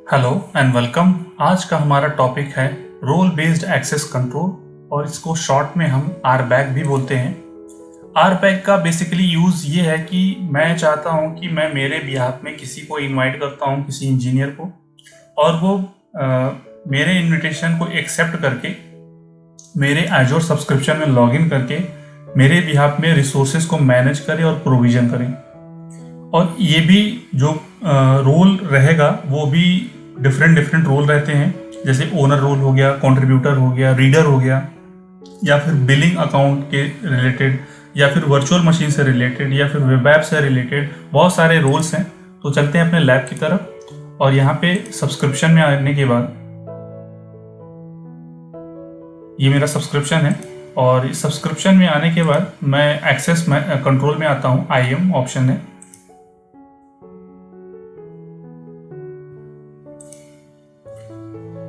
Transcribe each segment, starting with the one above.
Hello and welcome. आज का हमारा टॉपिक है रोल बेस्ड एक्सेस कंट्रोल और इसको शॉर्ट में हम RBAC भी बोलते हैं। RBAC का बेसिकली यूज़ ये है कि मैं चाहता हूँ कि मैं मेरे बिहाफ में किसी को इनवाइट करता हूँ, किसी इंजीनियर को, और वो मेरे इनविटेशन को एक्सेप्ट करके मेरे एजोर सब्सक्रिप्शन में लॉगिन करके मेरे बिहाफ में रिसोर्सेज को मैनेज करे और प्रोविजन करें। और ये भी जो रोल रहेगा वो भी डिफरेंट रोल रहते हैं, जैसे ओनर रोल हो गया, कंट्रीब्यूटर हो गया, रीडर हो गया, या फिर बिलिंग अकाउंट के रिलेटेड, या फिर वर्चुअल मशीन से रिलेटेड, या फिर वेब ऐप से रिलेटेड। बहुत सारे रोल्स हैं। तो चलते हैं अपने लैब की तरफ। और यहाँ पे सब्सक्रिप्शन में आने के बाद ये मेरा सब्सक्रिप्शन है, और इस सब्सक्रिप्शन में आने के बाद मैं एक्सेस कंट्रोल में आता हूँ। IAM ऑप्शन है।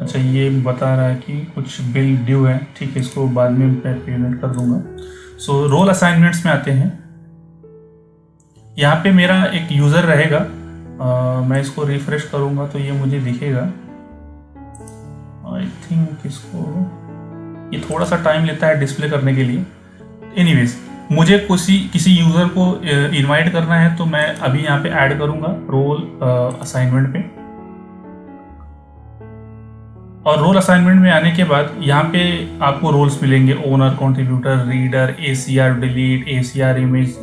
अच्छा, ये बता रहा है कि कुछ बिल ड्यू है, ठीक है, इसको बाद में मैं पेमेंट कर दूंगा। सो रोल असाइनमेंट्स में आते हैं। यहाँ पे मेरा एक यूज़र रहेगा। मैं इसको रिफ्रेश करूँगा तो ये मुझे दिखेगा। आई थिंक इसको ये थोड़ा सा टाइम लेता है डिस्प्ले करने के लिए। एनीवेज, मुझे किसी यूज़र को इनवाइट करना है, तो मैं अभी यहाँ पे ऐड करूँगा रोल असाइनमेंट पे। और रोल असाइनमेंट में आने के बाद यहाँ पे आपको रोल्स मिलेंगे: owner, contributor, reader, ACR delete, ACR image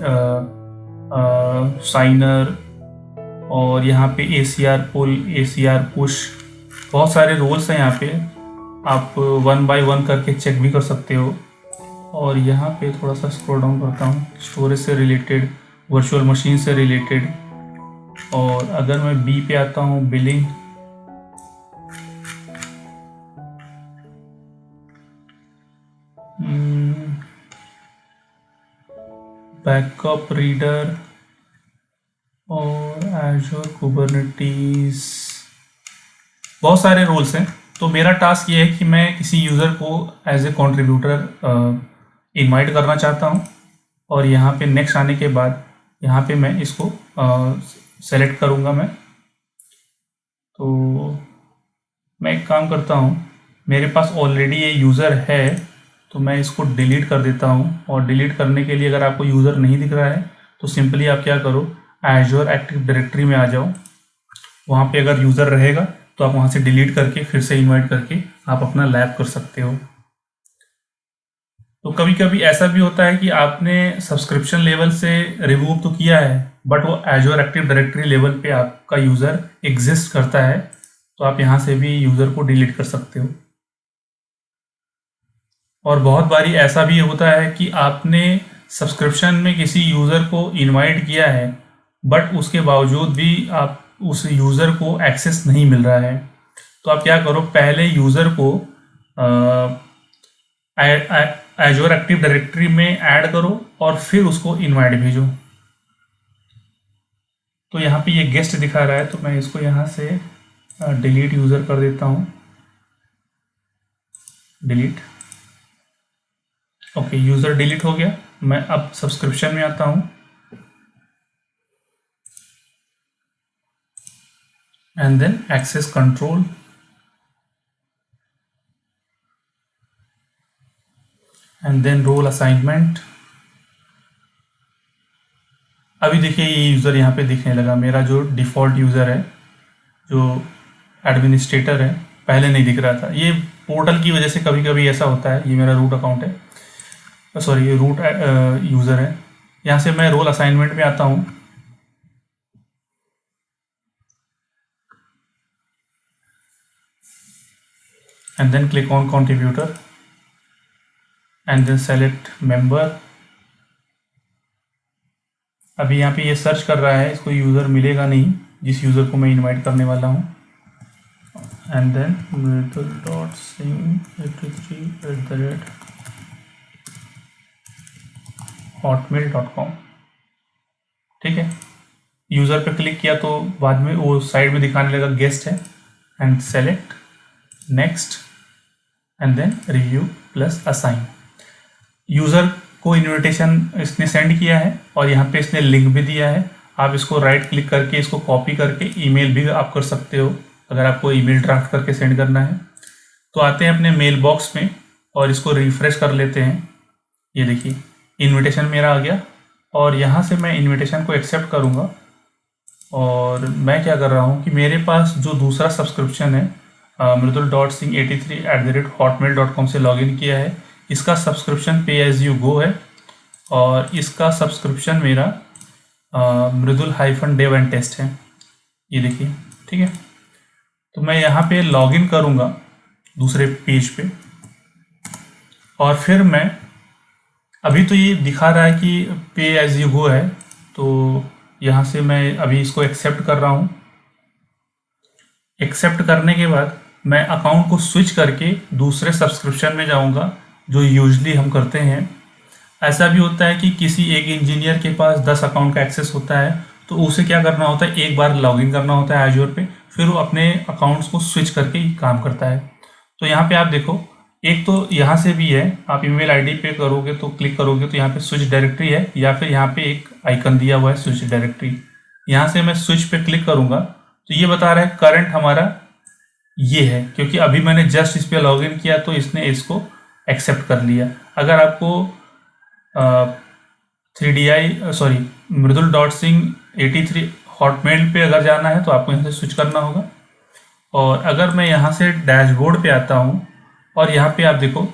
signer, और यहाँ पे ACR पुल, ACR पुश। बहुत सारे रोल्स हैं यहाँ पे। आप 1 बाय 1 करके चेक भी कर सकते हो। और यहाँ पे थोड़ा सा स्क्रॉल डाउन करता हूँ। स्टोरेज से रिलेटेड, वर्चुअल मशीन से रिलेटेड। और अगर मैं B पे आता हूँ, बिलिंग, बैकअप, रीडर और एजोर कुबरनेटीज। बहुत सारे रोल्स हैं। तो मेरा टास्क ये है कि मैं किसी यूज़र को एज ए कंट्रीब्यूटर इनवाइट करना चाहता हूँ। और यहाँ पे नेक्स्ट आने के बाद यहाँ पे मैं इसको सेलेक्ट करूँगा। तो मैं एक काम करता हूँ, मेरे पास ऑलरेडी ये यूज़र है, तो मैं इसको डिलीट कर देता हूँ। और डिलीट करने के लिए अगर आपको यूज़र नहीं दिख रहा है तो सिंपली आप क्या करो, एजोर एक्टिव डायरेक्टरी में आ जाओ। वहाँ पे अगर यूज़र रहेगा तो आप वहाँ से डिलीट करके फिर से इनवाइट करके आप अपना लैब कर सकते हो। तो कभी कभी ऐसा भी होता है कि आपने सब्सक्रिप्शन लेवल से रिमूव तो किया है, बट वो एजोर एक्टिव डायरेक्टरी लेवल पे आपका यूज़र एग्जिस्ट करता है, तो आप यहाँ से भी यूज़र को डिलीट कर सकते हो। और बहुत बारी ऐसा भी होता है कि आपने सब्सक्रिप्शन में किसी यूज़र को इनवाइट किया है, बट उसके बावजूद भी आप उस यूज़र को एक्सेस नहीं मिल रहा है। तो आप क्या करो, पहले यूज़र को एजोर एक्टिव डायरेक्टरी में ऐड करो और फिर उसको इनवाइट भेजो। तो यहाँ पे ये गेस्ट दिखा रहा है, तो मैं इसको यहाँ से डिलीट यूज़र कर देता हूँ। डिलीट। ओके, यूज़र डिलीट हो गया। मैं अब सब्सक्रिप्शन में आता हूँ and then access control, and then role assignment. अभी देखिए ये यूज़र यहाँ पे दिखने लगा। मेरा जो डिफ़ॉल्ट यूज़र है, जो एडमिनिस्ट्रेटर है, पहले नहीं दिख रहा था। ये पोर्टल की वजह से कभी कभी ऐसा होता है। ये मेरा रूट अकाउंट है, सॉरी रूट यूज़र है। यहाँ से मैं रोल असाइनमेंट में आता हूँ and then click on contributor and then select member. अभी यहाँ पे ये सर्च कर रहा है, इसको यूज़र मिलेगा नहीं जिस यूज़र को मैं इनवाइट करने वाला हूँ। And then mridul.singh@hotmail.com। ठीक है, यूज़र पे क्लिक किया तो बाद में वो साइड में दिखाने लगा गेस्ट है, and select next and then review plus assign. User को इनविटेशन इसने सेंड किया है और यहाँ पे इसने लिंक भी दिया है। आप इसको राइट क्लिक करके इसको कॉपी करके ईमेल भी आप कर सकते हो। अगर आपको ईमेल ड्राफ्ट करके सेंड करना है। तो आते हैं अपने मेल बॉक्स में और इसको रिफ्रेश कर लेते हैं। ये देखिए इनविटेशन मेरा आ गया और यहाँ से मैं इनविटेशन को एक्सेप्ट करूँगा। और मैं क्या कर रहा हूँ कि मेरे पास जो दूसरा सब्सक्रिप्शन है mridul.singh83@hotmail.com से लॉगिन किया है, इसका सब्सक्रिप्शन पे एज यू गो है और इसका सब्सक्रिप्शन मेरा मृदुल-dev-and-test है। ये देखिए, ठीक है। तो मैं यहाँ पे लॉगिन करूँगा दूसरे पेज पे और फिर मैं अभी तो ये दिखा रहा है कि पे एज यू गो है, तो यहाँ से मैं अभी इसको एक्सेप्ट कर रहा हूँ। एक्सेप्ट करने के बाद मैं अकाउंट को स्विच करके दूसरे सब्सक्रिप्शन में जाऊँगा जो यूजली हम करते हैं। ऐसा भी होता है कि किसी एक इंजीनियर के पास 10 अकाउंट का एक्सेस होता है, तो उसे क्या करना होता है, एक बार लॉगिन करना होता है एज्योर पे, फिर वो अपने अकाउंट्स को स्विच करके ही काम करता है। तो यहाँ पे आप देखो, एक तो यहाँ से भी है, आप ईमेल आईडी पे करोगे तो क्लिक करोगे तो यहाँ पे स्विच डायरेक्टरी है, या फिर यहाँ पे एक आइकन दिया हुआ है स्विच डायरेक्टरी। यहाँ से मैं स्विच पे क्लिक करूँगा तो ये बता रहा है करंट हमारा ये है, क्योंकि अभी मैंने जस्ट इस पर लॉगिन किया तो इसने इसको एक्सेप्ट कर लिया। अगर आपको 3DI सॉरी mridul.singh83 हॉटमेल पे अगर जाना है तो आपको यहाँ से स्विच करना होगा। और अगर मैं यहाँ से डैशबोर्ड पे आता हूँ और यहाँ पे आप देखो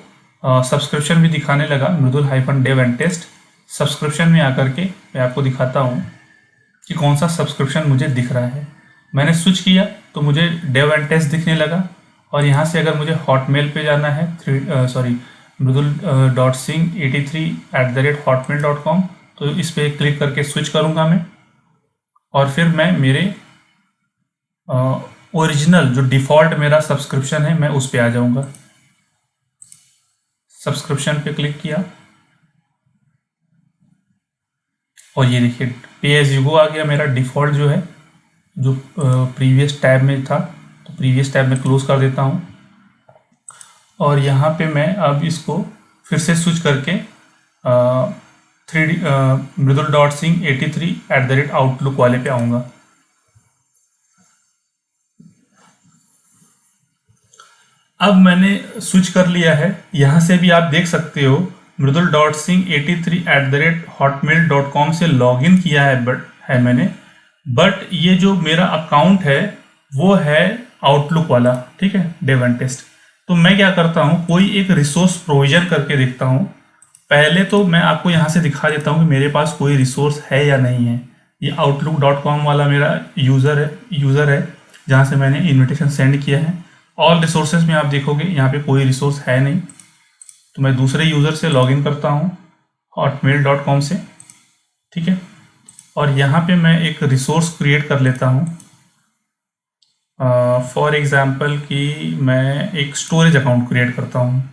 सब्सक्रिप्शन भी दिखाने लगा, mridul-dev-and-test सब्सक्रिप्शन में आकर के मैं आपको दिखाता हूँ कि कौन सा सब्सक्रिप्शन मुझे दिख रहा है। मैंने स्विच किया तो मुझे डेव एंड टेस्ट दिखने लगा और यहाँ से अगर मुझे हॉटमेल पे जाना है mridul.singh83@hotmail.com तो इस पर क्लिक करके स्विच करूँगा मैं और फिर मैं मेरे ओरिजिनल जो डिफ़ॉल्ट मेरा सब्सक्रिप्शन है मैं उस पर आ जाऊँगा। सब्सक्रिप्शन पे क्लिक किया और ये देखिए पे एज यू गो आ गया मेरा डिफ़ॉल्ट जो है, जो प्रीवियस टैब में था। तो प्रीवियस टैब में क्लोज कर देता हूँ और यहाँ पे मैं अब इसको फिर से स्विच करके mridul.singh83@outlook वाले पे आऊँगा। अब मैंने स्विच कर लिया है। यहाँ से भी आप देख सकते हो mridul.singh83@hotmail.com से लॉगिन किया है मैंने, बट ये जो मेरा अकाउंट है वो है आउटलुक वाला, ठीक है, डेव एंड टेस्ट। तो मैं क्या करता हूँ, कोई एक रिसोर्स प्रोविजन करके देखता हूँ। पहले तो मैं आपको यहाँ से दिखा देता हूँ कि मेरे पास कोई रिसोर्स है या नहीं है। ये outlook.com वाला मेरा यूज़र है जहाँ से मैंने इनविटेशन सेंड किया है। ऑल रिसोर्सेज में आप देखोगे यहाँ पे कोई रिसोर्स है नहीं, तो मैं दूसरे यूज़र से लॉगिन करता हूँ hotmail.com से, ठीक है। और यहाँ पे मैं एक रिसोर्स क्रिएट कर लेता हूँ। फॉर एग्ज़ाम्पल कि मैं एक स्टोरेज अकाउंट क्रिएट करता हूँ।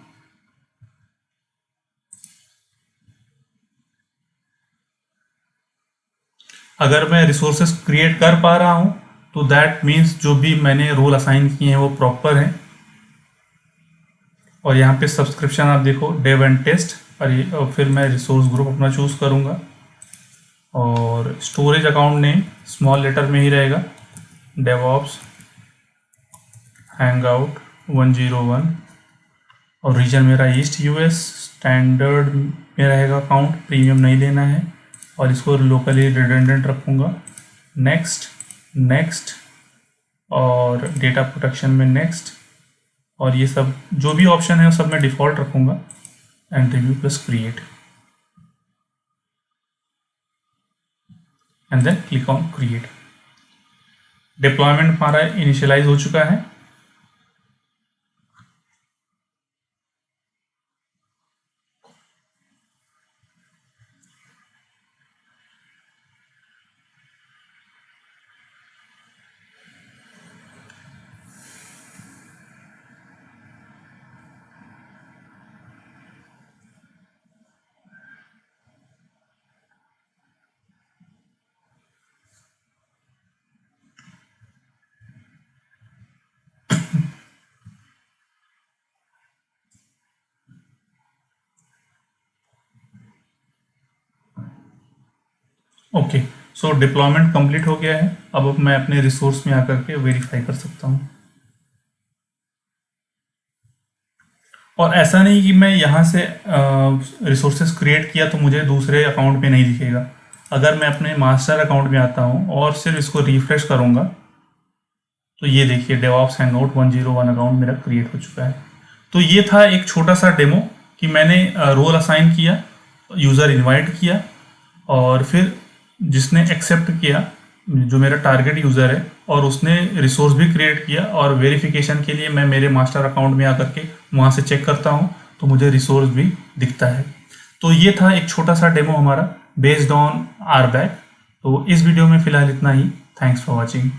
अगर मैं रिसोर्सेज क्रिएट कर पा रहा हूँ तो दैट मीन्स जो भी मैंने रोल असाइन किए हैं वो प्रॉपर हैं। और यहाँ पे सब्सक्रिप्शन आप देखो डेव एंड टेस्ट, और फिर मैं रिसोर्स ग्रुप अपना चूज़ करूँगा और storage account name small letter में ही रहेगा, डेवऑप्स हैंगआउट 101 और रीजन मेरा ईस्ट यूएस। स्टैंडर्ड में रहेगा अकाउंट, प्रीमियम नहीं लेना है और इसको लोकली रिडंडेंट रखूँगा। नेक्स्ट नेक्स्ट और डेटा प्रोटेक्शन में नेक्स्ट, और ये सब जो भी ऑप्शन है वो सब मैं डिफ़ॉल्ट रखूँगा and review plus create and then click on create. Deployment हमारा इनिशियलाइज हो चुका है। ओके, सो डिप्लॉयमेंट कंप्लीट हो गया है। अब मैं अपने रिसोर्स में आकर के वेरीफाई कर सकता हूँ। और ऐसा नहीं कि मैं यहाँ से रिसोर्सेज क्रिएट किया तो मुझे दूसरे अकाउंट पे नहीं दिखेगा। अगर मैं अपने मास्टर अकाउंट में आता हूँ और सिर्फ इसको रिफ्रेश करूँगा तो ये देखिए डेवऑप्स हैंगआउट 101 अकाउंट मेरा क्रिएट हो चुका है। तो ये था एक छोटा सा डेमो कि मैंने रोल असाइन किया, यूज़र इनवाइट किया और फिर जिसने एक्सेप्ट किया, जो मेरा टारगेट यूज़र है, और उसने रिसोर्स भी क्रिएट किया और वेरिफिकेशन के लिए मैं मेरे मास्टर अकाउंट में आकर के वहाँ से चेक करता हूँ तो मुझे रिसोर्स भी दिखता है। तो ये था एक छोटा सा डेमो हमारा बेस्ड ऑन RBAC। तो इस वीडियो में फ़िलहाल इतना ही। Thanks for watching.